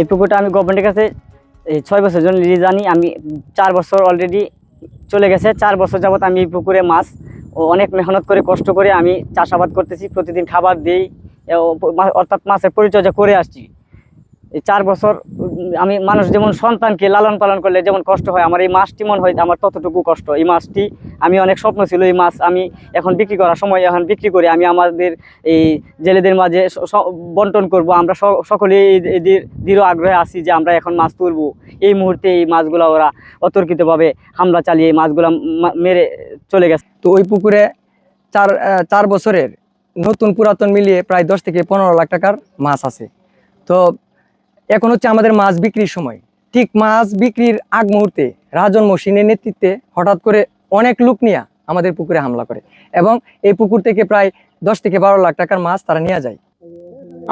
এই পুকুরটা আমি গভর্নমেন্টের কাছে এই 6 বছরের জন্য লিজ আনি। আমি 4 বছর অলরেডি চলে গেছে। 4 বছর যাবত আমি এই পুকুরে মাছ ও অনেক মেহনত করে কষ্ট করে আমি চাষাবাদ করতেছি, প্রতিদিন খাবার দিই, অর্থাৎ মাছের পরিচর্যা করে আসছি। এই 4 বছর আমি মানুষ যেমন সন্তানকে লালন পালন করলে যেমন কষ্ট হয়, আমার এই মাছটি মনে হয় আমার ততটুকু কষ্ট। এই মাছটি আমি অনেক স্বপ্ন ছিল, এই মাছ আমি এখন বিক্রি করার সময় এখন বিক্রি করে আমি আমাদের এই জেলেদের মাঝে বন্টন করব। আমরা সকলেই এদের দৃঢ় আগ্রহে আছি যে আমরা এখন মাছ তুলবো। এই মুহূর্তে এই মাছগুলো ওরা অতর্কিতভাবে হামলা চালিয়ে এই মাছগুলো মেরে চলে গেছে। তো ওই পুকুরে 4 বছরের নতুন পুরাতন মিলিয়ে প্রায় 10 থেকে 15 লাখ টাকার মাছ আছে। তো এখন হচ্ছে আমাদের মাছ বিক্রির সময়। ঠিক মাছ বিক্রির আগ মুহূর্তে রাজন মহসিনের নেতৃত্বে হঠাৎ করে অনেক লোক নিয়ে আমাদের পুকুরে হামলা করে এবং এই পুকুর থেকে প্রায় 10 থেকে 12 লাখ টাকার মাছ তারা নিয়ে যায়।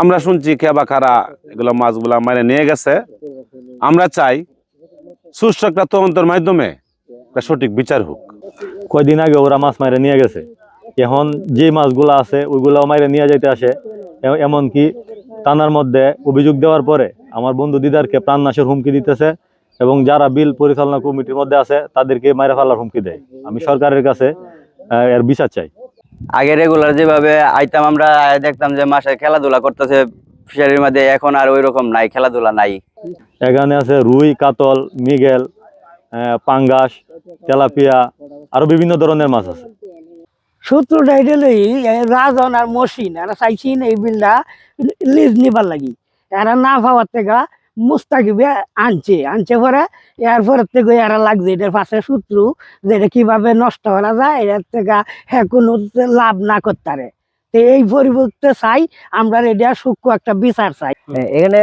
আমরা শুনছি কেবা কারা এগুলো মাছগুলা মারে নিয়ে গেছে। আমরা চাই সুষ্ঠু একটা তদন্তের মাধ্যমে একটা সঠিক বিচার হোক। কয়দিন আগে ওরা মাছ মারে নিয়ে গেছে, এখন যে মাছগুলো আছে ওইগুলো মারে নিয়ে যাইতে আসে। এমনকি থানার মধ্যে অভিযোগ দেওয়ার পরে আমার বন্ধু দিদারকে প্রাণনাশের হুমকি দিতেছে এবং যারা বিল পরিচালনা কমিটির মধ্যে আছে তাদেরকে মারে ফেলার হুমকি দেয়। আমি সরকারের কাছে এর বিচার চাই। আগে রেগুলার যেভাবে আইতাম আমরা দেখতাম যে মাসে খেলাধুলা করতেছে ফিশারির মধ্যে, এখন আর ওই রকম নাই, খেলাধুলা নাই। এখানে আছে রুই, কাতল, মৃগেল, পাঙ্গাস, তেলাপিয়া, আরো বিভিন্ন ধরনের মাছ আছে। সূত্রটা এটা লই রাজন আর মসিন এরা চাইছেন এই বিলটা লিজ নিবার লাগি। এরা না পাওয়ার থেকে মুস্তাকিবে আনছে পরে এরপরের থেকে এরা লাগছে এটার পাশে সূত্র যে এটা কিভাবে নষ্ট করা যায়, এটার থেকে হ্যাঁ কোনো লাভ না করতে পারে। তো এই পরিবর্তে চাই আমরা এটা সূক্ষ্ম একটা বিচার চাই। এখানে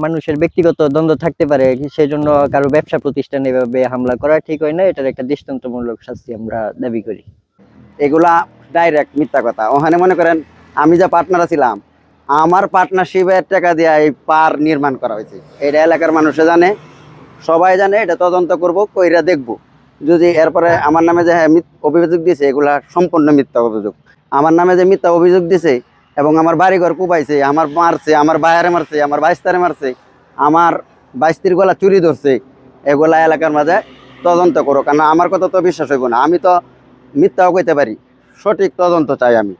মানুষের ব্যক্তিগত দ্বন্দ্ব থাকতে পারে, সেই জন্য কারো ব্যবসা প্রতিষ্ঠানে এভাবে হামলা করা ঠিক হয় না। এটার একটা দৃষ্টান্তমূলক শাস্তি আমরা দাবি করি। এগুলা ডাইরেক্ট মিথ্যা কথা। ওখানে মনে করেন আমি যা পার্টনার ছিলাম, আমার পার্টনারশিপের টাকা দিয়ে এই পার নির্মাণ করা হয়েছে। এটা এলাকার মানুষে জানে, সবাই জানে। এটা তদন্ত করব, কইরা দেখব। যদি এরপরে আমার নামে যে অভিযোগ দিয়েছে এগুলা সম্পূর্ণ মিথ্যা অভিযোগ। আমার নামে যে মিথ্যা অভিযোগ দিছে এবং আমার বাড়িঘর কুপাইছে, আমার মারছে, আমার ভাইয়ারে মারছে, আমার বাইস্তারে মারছে, আমার বাইস্তির গলা চুরি ধরছে, এগুলা এলাকার মাঝে তদন্ত করো। কারণ আমার কথা তো বিশ্বাস হইব না। আমি তো মিথ্যাও কইতে পারি, সঠিক তদন্ত চাই আমি।